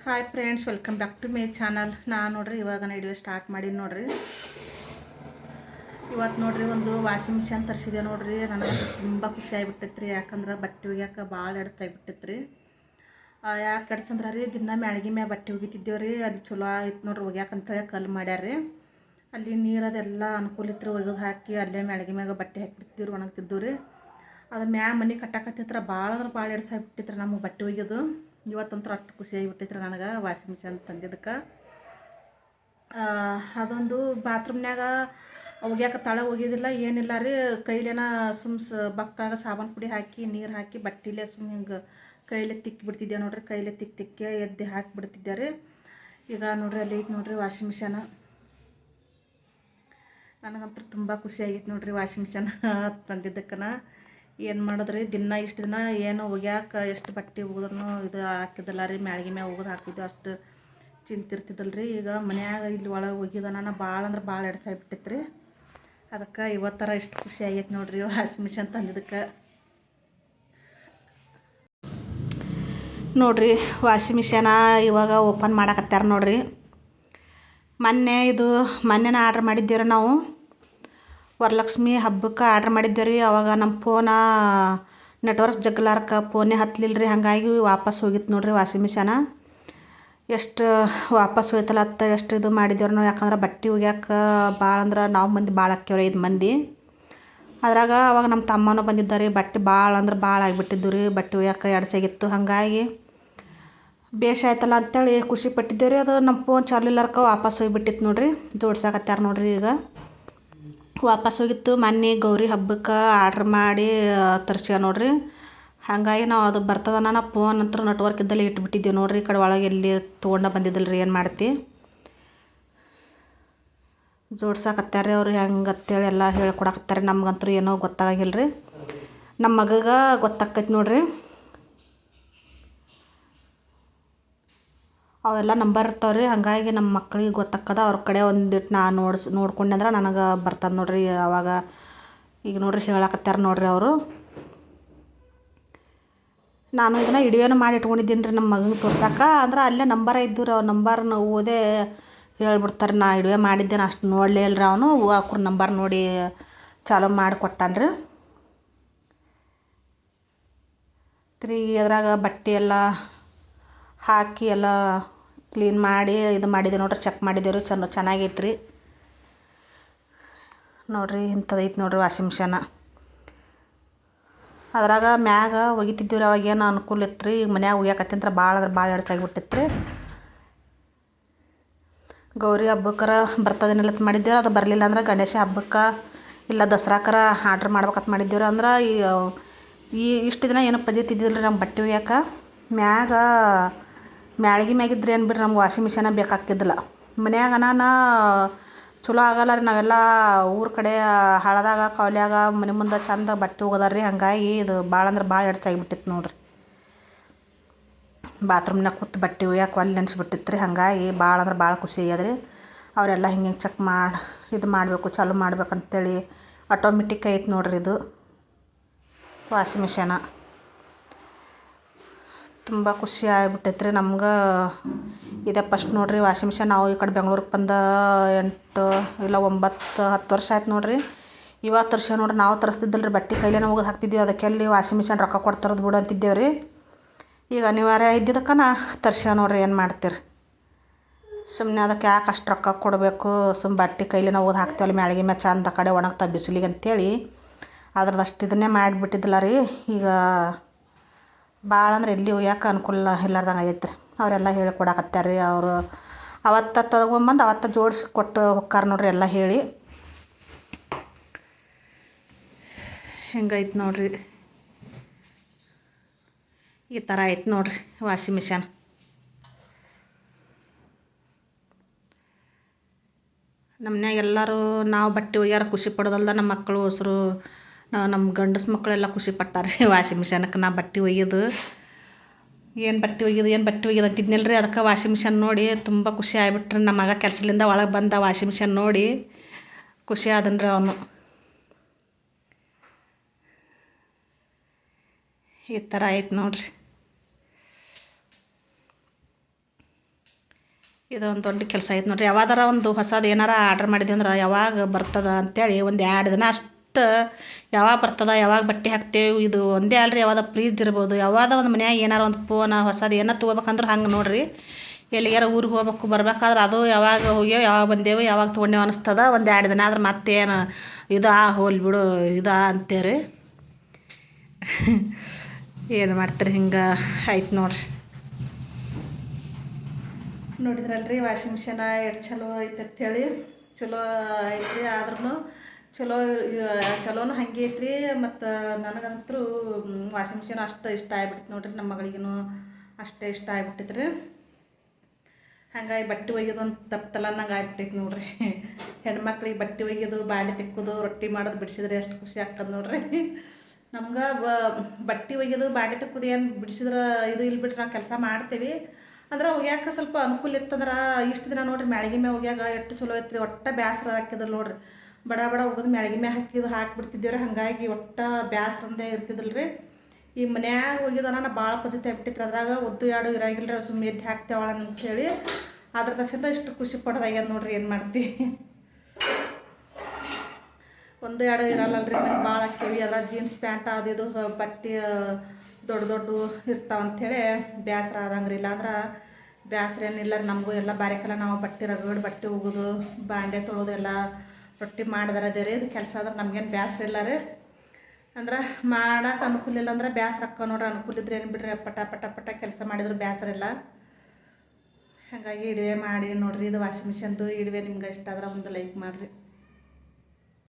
Hi friends, welcome back to my channel. ನಾನು ನೋಡ್ರಿ ಇವಾಗ ವಿಡಿಯೋ ಸ್ಟಾರ್ಟ್ ಮಾಡಿ ನೋಡ್ರಿ. ಇವತ್ತು ನೋಡ್ರಿ ಒಂದು ವಾಷಿಂಗ್ ಮಿಷನ್ ತರಿಸಿದೆ ನೋಡ್ರಿ. ನನಗೆ ತುಂಬ ಖುಷಿ ಆಗಿಬಿಟ್ಟೈತ್ರಿ. ಯಾಕಂದ್ರೆ ಬಟ್ಟೆ ಒಗ್ಯಾಕೆ ಭಾಳ ಎಡ್ಚಾಗಿಬಿಟ್ಟೈತ್ರಿ. ಯಾಕೆ ಎಡ್ಚಂದ್ರೆ ರೀ, ದಿನ ಮ್ಯಾಳ್ಗಿ ಮ್ಯಾಗ ಬಟ್ಟೆ ಒಗಿತಿದ್ದೇವ್ರಿ. ಅಲ್ಲಿ ಚಲೋ ಆಯ್ತು ನೋಡ್ರಿ ಒಗ್ಯಾಕಂತೇಳಿ ಕಲ್ಲು ಮಾಡ್ಯಾರ್ರಿ. ಅಲ್ಲಿ ನೀರದೆಲ್ಲ ಅನುಕೂಲ ಇತ್ತು, ಒಗೆದು ಹಾಕಿ ಅಲ್ಲೇ ಮ್ಯಾಳ್ಗಿ ಮ್ಯಾಗ ಬಟ್ಟೆ ಹಾಕಿರ್ತೀವ್ರಿ, ಒಣಗ್ತಿದ್ದು ರೀ. ಅದು ಮ್ಯಾಗ ಮನೆ ಕಟ್ಟಾಕತ್ತಿತ್ರ ಭಾಳ ಅಂದ್ರೆ ಭಾಳ ಎಡ್ಸಾಗಿಬಿಟ್ಟಿತ್ರಿ ನಮಗೆ ಬಟ್ಟೆ ಒಗ್ಯೋದು. ಇವತ್ತಂತೂ ಅಷ್ಟು ಖುಷಿ ಆಗಿಬಿಟ್ಟೈತ್ರಿ ನನಗೆ ವಾಷಿಂಗ್ ಮಿಷನ್ ತಂದಿದ್ದಕ್ಕೆ. ಅದೊಂದು ಬಾತ್ರೂಮ್ನಾಗ ಒಗ್ಯಾಕೆ ತಳ ಒಗ್ಯೋದಿಲ್ಲ ಏನಿಲ್ಲ ರೀ. ಕೈಲೇನ ಬಕ್ಕಾಗ ಸಾಬಾನು ಪುಡಿ ಹಾಕಿ ನೀರು ಹಾಕಿ ಬಟ್ಟೆಲೇ ಹಿಂಗೆ ಕೈಲೇ ತಿಕ್ಕಿ ಬಿಡ್ತಿದ್ದೆ ನೋಡ್ರಿ. ಕೈಲೇ ತಿಕ್ಕಿ ಎದ್ದು ಹಾಕಿಬಿಡ್ತಿದ್ದೆ ರೀ. ಈಗ ನೋಡ್ರಿ ಅಲ್ಲಿ ಐತೆ ನೋಡ್ರಿ ವಾಷಿಂಗ್ ಮಿಷನ್. ನನಗಂತೂ ತುಂಬ ಖುಷಿ ಆಗಿತ್ತು ನೋಡ್ರಿ ವಾಷಿಂಗ್ ಮಿಷನ್ ತಂದಿದ್ದಕ್ಕನ. ಏನು ಮಾಡಿದ್ರಿ, ಇಷ್ಟು ದಿನ ಏನು ಒಗ್ಯಾಕೆ ಎಷ್ಟು ಬಟ್ಟೆ ಒಗೆದ್ರೂ ಇದು ಹಾಕಿದ್ದಲ್ಲ ರೀ, ಮ್ಯಾಳ್ಗಿ ಮ್ಯಾಗ ಒಗೆದು ಹಾಕ್ತಿದ್ದೆವು, ಅಷ್ಟು ಚಿಂತಿರ್ತಿದ್ದಲ್ಲ ರೀ. ಈಗ ಮನ್ಯಾಗ ಇಲ್ಲಿ ಒಳಗೆ ಒಗ್ಯೋದನ ಭಾಳ ಅಂದ್ರೆ ಭಾಳ ಎಡ್ಸಾಗಿಬಿಟ್ಟೈತೆ ರೀ. ಅದಕ್ಕೆ ಇವತ್ತರ ಇಷ್ಟು ಖುಷಿ ಆಗೈತೆ ನೋಡ್ರಿ ವಾಷಿಂಗ್ ಮಿಷನ್ ತಂದಿದ್ದಕ್ಕೆ. ನೋಡ್ರಿ ವಾಷಿಂಗ್ ಮಿಷನ ಇವಾಗ ಓಪನ್ ಮಾಡಕತ್ತಾರ ನೋಡ್ರಿ. ಮೊನ್ನೆನ ಆರ್ಡ್ರ್ ಮಾಡಿದ್ದೇವ್ರಿ ನಾವು. ವರಲಕ್ಷ್ಮಿ ಹಬ್ಬಕ್ಕೆ ಆರ್ಡ್ರ್ ಮಾಡಿದ್ದೇವೆ ರೀ. ಅವಾಗ ನಮ್ಮ ಫೋನ ನೆಟ್ವರ್ಕ್ ಜಗ್ಲಾರ್ಕ ಫೋನೇ ಹತ್ತಲಿಲ್ಲ ರೀ. ಹಾಗಾಗಿ ವಾಪಸ್ ಹೋಗಿತ್ತು ನೋಡ್ರಿ ವಾಷಿಂಗ್ ಮಿಷನ. ಎಷ್ಟು ವಾಪಸ್ ಹೋಯ್ತಲ್ಲ ಎಷ್ಟು ಇದು ಮಾಡಿದ್ದೇವ್ರಿ ನಾವು. ಯಾಕಂದ್ರೆ ಬಟ್ಟೆ ಒಗ್ಯಾಕೆ ಭಾಳ ಅಂದ್ರೆ ನಾವು ಮಂದಿ ಭಾಳ ಹಾಕ್ಯವ್ರಿ, 5 ಮಂದಿ. ಅದ್ರಾಗ ಅವಾಗ ನಮ್ಮ ತಮ್ಮನೂ ಬಂದಿದ್ದಾರೆ. ಬಟ್ಟೆ ಭಾಳ ಅಂದ್ರೆ ಭಾಳ ಆಗಿಬಿಟ್ಟಿದ್ದು ರೀ. ಬಟ್ಟೆ ಒಗ್ಯಾಕೆ ಎಡ್ಸಾಗಿತ್ತು. ಹಾಗಾಗಿ ಬೇಷ್ ಆಯ್ತಲ್ಲ ಅಂತೇಳಿ ಖುಷಿ ಪಟ್ಟಿದ್ದೇವೆ ರೀ. ಅದು ನಮ್ಮ ಫೋನ್ ಚಾಲು ಇಲ್ಲಾರ್ಕ ವಾಪಸ್ ಹೋಗಿಬಿಟ್ಟಿತ್ತು ನೋಡ್ರಿ. ಜೋಡ್ಸಾಕತ್ಯಾರ ನೋಡ್ರಿ. ಈಗ ವಾಪಸ್ ಹೋಗಿತ್ತು. ಮೊನ್ನೆ ಗೌರಿ ಹಬ್ಬಕ್ಕೆ ಆರ್ಡ್ರ್ ಮಾಡಿ ತರ್ಸ್ಯಾವ ನೋಡ್ರಿ. ಹಾಗಾಗಿ ನಾವು ಅದು ಬರ್ತದನ ಫೋನ್ ಅಂತೂ ನೆಟ್ವರ್ಕ್ ಇದ್ದಲ್ಲಿ ಇಟ್ಬಿಟ್ಟಿದ್ದೇವೆ ನೋಡ್ರಿ. ಈ ಕಡೆ ಒಳಗೆ ಎಲ್ಲಿ ತೊಗೊಂಡು ಬಂದಿದ್ದಿಲ್ಲ ರೀ. ಏನು ಮಾಡ್ತಿ, ಜೋಡ್ಸಾಕತ್ತಾರೆ ಅವ್ರು ಹೆಂಗತ್ತೇಳಿ ಎಲ್ಲ ಹೇಳ್ಕೊಡಕತ್ತಾರೆ. ನಮ್ಗಂತೂ ಏನೋ ಗೊತ್ತಾಗಿಲ್ಲ ರೀ. ನಮ್ಮ ಮಗಗೆ ಗೊತ್ತಾಕೈತಿ ನೋಡ್ರಿ. ಅವೆಲ್ಲ ನಂಬರ್ ಇರ್ತಾವ್ರಿ. ಹಾಗಾಗಿ ನಮ್ಮ ಮಕ್ಳಿಗೆ ಗೊತ್ತಾಕದ. ಅವ್ರ ಕಡೆ ಒಂದಿಟ್ಟು ನಾನು ನೋಡ್ಕೊಂಡೆ ಅಂದ್ರೆ ನನಗೆ ಬರ್ತದೆ ನೋಡ್ರಿ. ಅವಾಗ ಈಗ ನೋಡ್ರಿ ಹೇಳಕತ್ತಾರೆ ನೋಡ್ರಿ ಅವರು. ನಾನು ಇದನ್ನು ವಿಡಿಯೋನ ಮಾಡಿ ಇಟ್ಕೊಂಡಿದ್ದೀನಿ ರೀ ನಮ್ಮ ಮಗನಿಗೆ ತೋರ್ಸಕ್ಕೆ. ಅಂದ್ರೆ ಅಲ್ಲೇ ನಂಬರ ಇದ್ದು ರೀ. ಅವ್ರ ನಂಬರ್ನ ಓದೇ ಹೇಳ್ಬಿಡ್ತಾರೆ. ನಾ ವಿಡಿಯೋ ಮಾಡಿದ್ದೇನೆ ಅಷ್ಟು ನೋಡಲೇ ಇಲ್ರಿ ಅವನು. ಅವ್ರ ನಂಬರ್ ನೋಡಿ ಚಾಲೂ ಮಾಡಿ ಕೊಟ್ಟಾನ್ರಿ. ಅದ್ರಾಗ ಬಟ್ಟೆ ಎಲ್ಲ ಹಾಕಿ ಎಲ್ಲ ಕ್ಲೀನ್ ಮಾಡಿ ಇದು ಮಾಡಿದೆ ನೋಡ್ರಿ. ಚೆಕ್ ಮಾಡಿದ್ದೇವೆ ರೀ. ಚೆನ್ನಾಗೈತೆ ರೀ ನೋಡ್ರಿ. ಇಂಥದೈತೆ ನೋಡ್ರಿ ವಾಷಿಂಗ್ ಮಿಷನ. ಅದ್ರಾಗ ಮ್ಯಾಗ ಒಗಿತಿದ್ದೀವಿ ರೀ. ಅವಾಗ ಏನು ಅನುಕೂಲ ಇತ್ತು ರೀ. ಈಗ ಮನ್ಯಾಗ ಒಗ್ಯಾಕತ್ತಂತ್ರ ಭಾಳ ಅಂದ್ರೆ ಭಾಳ ಎಡ್ಸಾಗಿಬಿಟ್ಟಿತ್ತು ರೀ. ಗೌರಿ ಹಬ್ಬಕ್ಕರ ಬರ್ತದೇನೆಲ್ಲ ಮಾಡಿದ್ದೇವೆ. ಅದು ಬರಲಿಲ್ಲ ಅಂದ್ರೆ ಗಣೇಶ ಹಬ್ಬಕ್ಕೆ ಇಲ್ಲ ದಸರಾಕರ ಆರ್ಡ್ರ್ ಮಾಡ್ಬೇಕಂತ ಮಾಡಿದ್ದೇವೆ ರೀ. ಅಂದ್ರೆ ಇಷ್ಟು ದಿನ ಏನೋ ಪಜಿತಿದ್ದಿಲ್ಲ ರೀ ನಮ್ಮ ಬಟ್ಟೆ ಒಗ್ಯಾಕೆ. ಮ್ಯಾಳ್ಗಿ ಮ್ಯಾಗಿದ್ರೆ ಏನು ಬಿಡ್ರಿ, ನಮ್ಗೆ ವಾಷಿಂಗ್ ಮಿಷನ ಬೇಕಾಗ್ತಿದ್ದಿಲ್ಲ. ಮನ್ಯಾಗನ ಚಲೋ ಆಗಲ್ಲ ರೀ. ನಾವೆಲ್ಲ ಊರ ಕಡೆ ಹಳದಾಗ ಕಾವ್ಲ್ಯಾಗ ಮನೆ ಮುಂದೆ ಚಂದ ಬಟ್ಟೆ ಒಗದಾರ ರೀ. ಹಾಗಾಗಿ ಇದು ಭಾಳ ಅಂದ್ರೆ ಭಾಳ ಎಡ್ಸಾಗಿಬಿಟ್ಟಿತ್ತು ನೋಡ್ರಿ. ಬಾತ್ರೂಮ್ನಾಗ ಕೂತು ಬಟ್ಟೆ ಒಗ್ಯಾಕೆ ಅಲ್ಲಿ ನೆನ್ಸ್ಬಿಟ್ಟಿತ್ತು ರೀ. ಹಾಗಾಗಿ ಭಾಳ ಅಂದ್ರೆ ಭಾಳ ಖುಷಿ ಆಗ್ಯದ್ರಿ. ಅವರೆಲ್ಲ ಹಿಂಗೆ ಚೆಕ್ ಮಾಡಿ ಇದು ಮಾಡಬೇಕು, ಚಾಲೂ ಮಾಡ್ಬೇಕಂತೇಳಿ ಆಟೋಮೆಟಿಕ್ ಐತೆ ನೋಡ್ರಿ ಇದು ವಾಷಿಂಗ್ ಮಿಷನ. ತುಂಬ ಖುಷಿ ಆಗಿಬಿಟ್ಟೈತೆ ರೀ ನಮ್ಗೆ. ಇದೇ ಫಸ್ಟ್ ನೋಡ್ರಿ ವಾಷಿಂಗ್ ಮಿಷನ್. ನಾವು ಈ ಕಡೆ ಬೆಂಗ್ಳೂರಿಗೆ ಬಂದ 8 ಇಲ್ಲ 9 10 ವರ್ಷ ಆಯ್ತು ನೋಡ್ರಿ. ಇವಾಗ ತರ್ಸೇವೆ ನೋಡ್ರಿ. ನಾವು ತರಿಸ್ತಿದ್ದಿಲ್ಲ ರೀ. ಬಟ್ಟೆ ಕೈಲೇನ ಒಗೆದು ಹಾಕ್ತಿದ್ವಿ. ಅದಕ್ಕೆಲ್ಲಿ ವಾಷಿಂಗ್ ಮಿಷನ್ ರೊಕ್ಕ ಕೊಡ್ತಾರದು ಬಿಡು ಅಂತಿದ್ದೇವೆ ರೀ. ಈಗ ಅನಿವಾರ್ಯ ಇದ್ದಿದ್ದಕ್ಕನ ತರ್ಸೇವೆ ನೋಡ್ರಿ. ಏನು ಮಾಡ್ತೀರಿ, ಸುಮ್ಮನೆ ಅದಕ್ಕೆ ಯಾಕೆ ಅಷ್ಟು ರೊಕ್ಕ ಕೊಡಬೇಕು. ಬಟ್ಟೆ ಕೈಲೇನ ಒಗೆದು ಹಾಕ್ತೇವಲ್ಲ ಮ್ಯಾಳ್ಗಿ ಮ್ಯಾಗ ಚಂದ ಕಡೆ ಒಣಗ್ತಾವೆ ಬಿಸಿಲಿಗೆ ಅಂತೇಳಿ ಅದ್ರದ್ದು ಅಷ್ಟು ಇದನ್ನೇ ಮಾಡಿಬಿಟ್ಟಿದ್ದಿಲ್ಲ ರೀ. ಈಗ ಭಾಳ ಅಂದ್ರೆ ಎಲ್ಲಿ ಒಗ್ಯಾಕೆ ಅನುಕೂಲ ಇಲ್ಲಾರ್ದಂಗೆ ಆಗೈತೆ ರೀ. ಅವರೆಲ್ಲ ಹೇಳ್ಕೊಡಕತ್ತಾರೆ ರೀ. ಅವರು ಅವತ್ತು ತೊಗೊಂಬಂದು ಅವತ್ತು ಜೋಡಿಸಿ ಕೊಟ್ಟು ಹೊಕ್ಕಾರ ನೋಡ್ರಿ ಎಲ್ಲ ಹೇಳಿ. ಹೆಂಗೈತೆ ನೋಡ್ರಿ. ಈ ಥರ ಐತೆ ನೋಡ್ರಿ ವಾಷಿಂಗ್ ಮಿಷನ್. ನಮ್ಮ ಮನ್ಯಾಗ ಎಲ್ಲರೂ ನಾವು ಬಟ್ಟೆ ಒಗ್ಯಾರ ಖುಷಿ ಪಡೋದಲ್ದ ನಮ್ಮ ಮಕ್ಕಳು ಹೊಸರು ನಮ್ಮ ಗಂಡಸು ಮಕ್ಕಳೆಲ್ಲ ಖುಷಿ ಪಟ್ಟಾರೆ ವಾಷಿಂಗ್ ಮಿಷನ್ಗೆ. ನಾ ಬಟ್ಟೆ ಒಗ್ಯೋದು ಏನು ಬಟ್ಟೆ ಒಗ್ಯೋದು ಅಂತಿದ್ನಿಲ್ಲ ರೀ. ಅದಕ್ಕೆ ವಾಷಿಂಗ್ ಮಿಷನ್ ನೋಡಿ ತುಂಬ ಖುಷಿ ಆಗಿಬಿಟ್ರಿ. ನಮ್ಮ ಮಗ ಕೆಲಸದಿಂದ ಒಳಗೆ ಬಂದ ವಾಷಿಂಗ್ ಮಿಷನ್ ನೋಡಿ ಖುಷಿ ಆದನ್ರಿ ಅವನು. ಈ ಥರ ಐತೆ ನೋಡ್ರಿ. ಇದೊಂದು ದೊಡ್ಡ ಕೆಲಸ ಐತೆ ನೋಡಿರಿ. ಯಾವಾಗಾರ ಒಂದು ಹೊಸದು ಏನಾರ ಆರ್ಡ್ರ್ ಮಾಡಿದ್ವಿ ಅಂದ್ರೆ ಯಾವಾಗ ಬರ್ತದ ಅಂತೇಳಿ ಒಂದು 2 ದಿನ ಅಷ್ಟು ಯಾವಾಗ ಬರ್ತದ, ಯಾವಾಗ ಬಟ್ಟೆ ಹಾಕ್ತೇವೆ, ಇದು ಒಂದೇ ಅಲ್ರಿ. ಯಾವಾಗ ಫ್ರೀಜ್ ಇರ್ಬೋದು, ಯಾವಾಗ ಒಂದು ಮನ್ಯಾಗ ಏನಾರ ಒಂದು ಫೋನ್ ಹೊಸದು ಏನಾರ ತೊಗೋಬೇಕಂದ್ರೆ ಹಂಗೆ ನೋಡಿರಿ. ಎಲ್ಲಿಗಾರ ಊರಿಗೆ ಹೋಗ್ಬೇಕು ಬರ್ಬೇಕಾದ್ರೆ ಅದು ಯಾವಾಗ ಹೋಗ್ಯೇವು, ಯಾವಾಗ ಬಂದೇವು, ಯಾವಾಗ ತೊಗೊಂಡೇವು ಅನ್ನಿಸ್ತದ. ಒಂದು 2 ದಿನ ಆದ್ರೆ ಮತ್ತೇನು ಇದು ಹೋಲ್ ಬಿಡು ಇದು ಅಂತೇರಿ. ಏನು ಮಾಡ್ತೀರಿ, ಹಿಂಗೆ ಆಯ್ತು ನೋಡ್ರಿ. ನೋಡಿದ್ರಲ್ರಿ ವಾಷಿಂಗ್ ಮಿಷಿನ ಎಷ್ಟು ಚಲೋ ಐತೆ ಅಂಥೇಳಿ. ಚಲೋ ಐತ್ರಿ, ಆದ್ರೂ ಚಲೋನು ಹಂಗೆ ಐತ್ರಿ. ಮತ್ತು ನನಗಂತೂ ವಾಷಿಂಗ್ ಮಿಷಿನ್ ಅಷ್ಟು ಇಷ್ಟ ಆಗ್ಬಿಡ್ತು ನೋಡ್ರಿ. ನಮ್ಮ ಮಗಳಿಗೂ ಅಷ್ಟೇ ಇಷ್ಟ ಆಗ್ಬಿಟ್ಟಿದ್ರಿ. ಹಂಗಾಗಿ ಬಟ್ಟೆ ಒಗೆಯೋದು ಒಂದು ತಪ್ಪಲ್ಲ ನಂಗೆ ಆಗ್ಬಿಟ್ಟೈತಿ ನೋಡ್ರಿ. ಹೆಣ್ಮಕ್ಳಿಗೆ ಬಟ್ಟೆ ಒಗೆಯೋದು, ಬಾಂಡೆ ತಿಕ್ಕೋದು, ರೊಟ್ಟಿ ಮಾಡೋದು ಬಿಡಿಸಿದ್ರೆ ಎಷ್ಟು ಖುಷಿ ಆಗ್ತದೆ ನೋಡ್ರಿ. ನಮ್ಗೆ ಬಟ್ಟೆ ಒಗೆಯೋದು, ಬಾಂಡೆ ತಿಕ್ಕೋದು ಏನು ಬಿಡಿಸಿದ್ರೆ ಇದು ಇಲ್ಲಿ ಬಿಟ್ರೆ ನಾವು ಕೆಲಸ ಮಾಡ್ತೀವಿ. ಅಂದ್ರೆ ಒಗ್ಯಾಕೆ ಸ್ವಲ್ಪ ಅನುಕೂಲ ಇತ್ತಂದ್ರೆ ಇಷ್ಟು ದಿನ ನೋಡ್ರಿ ಮ್ಯಾಳ್ಗೆ ಮ್ಯಾಗ ಒಗ್ಯಾಗ ಎಷ್ಟು ಚಲೋ ಐತ್ರಿ. ಒಟ್ಟು ಬೇಸರ ಹಾಕಿದ್ರು ನೋಡ್ರಿ. ಬಡ ಒಗೆದು ಮ್ಯಾಳ್ಗೆ ಮ್ಯಾಗ ಹಾಕಿಬಿಡ್ತಿದ್ದೇವ್ರಿ. ಹಾಗಾಗಿ ಒಟ್ಟು ಬೇಸರಂದೇ ಇರ್ತಿದ್ದಿಲ್ಲ ರೀ. ಈ ಮನ್ಯಾಗ ಒಗೆದನ ನಾನು ಭಾಳ ಪದ್ಧತಿ ಆಗ್ಬಿಟ್ಟಿತ್ತು. ಅದ್ರಾಗ ಒದ್ದು ಎರಡು ಇರಂಗಿಲ್ಲ ರೀ, ಸುಮ್ಮನೆ ಎದ್ದು ಹಾಕ್ತೇವಳ ಅಂಥೇಳಿ. ಅದ್ರ ತಕ್ಷಣ ಇಷ್ಟು ಖುಷಿ ಪಡೋದಾಗ್ಯದ ನೋಡ್ರಿ. ಏನು ಮಾಡ್ತಿ, 1-2 ಇರಲ್ಲಲ್ರಿ ಮಂದಿ ಭಾಳ ಹಾಕೇವಿ. ಅದ್ರ ಜೀನ್ಸ್ ಪ್ಯಾಂಟ್ ಅದು ಇದು ಬಟ್ಟೆ ದೊಡ್ಡ ಇರ್ತಾವಂಥೇಳಿ ಬೇಸರ ಆದಂಗ್ರಿ. ಇಲ್ಲಾಂದ್ರೆ ಬೇಸರ ಏನಿಲ್ಲ ರೀ. ನಮಗೂ ಎಲ್ಲ ಬಾರಿಕಲ್ಲ, ನಾವು ಬಟ್ಟೆ ರಗಡ್ ಬಟ್ಟೆ ಒಗೋದು, ಬಾಂಡೆ ತೊಳೋದು, ಎಲ್ಲ ರೊಟ್ಟಿ ಮಾಡಿದಾರೆ ಅದೇ ರೀ. ಇದು ಕೆಲಸ ಅಂದ್ರೆ ನಮ್ಗೇನು ಬೇಸರ ಇಲ್ಲ ರೀ. ಅಂದ್ರೆ ಮಾಡೋಕೆ ಅನುಕೂಲ ಇಲ್ಲ ಅಂದ್ರೆ ಬೇಸರ ಹಾಕೋ ನೋಡ್ರಿ. ಅನುಕೂಲ ಇದ್ರೆ ಏನು ಬಿಡ್ರಿ, ಪಟ ಕೆಲಸ ಮಾಡಿದ್ರು ಬೇಸರ ಇಲ್ಲ. ಹಾಗಾಗಿ ಇಡುವೆ ಮಾಡಿ ನೋಡಿರಿ. ಇದು ವಾಷಿಂಗ್ ಮಿಷನ್ದು ಇಡುವೆ ನಿಮ್ಗೆ ಇಷ್ಟ ಆದ್ರೆ ಒಂದು ಲೈಕ್ ಮಾಡಿರಿ.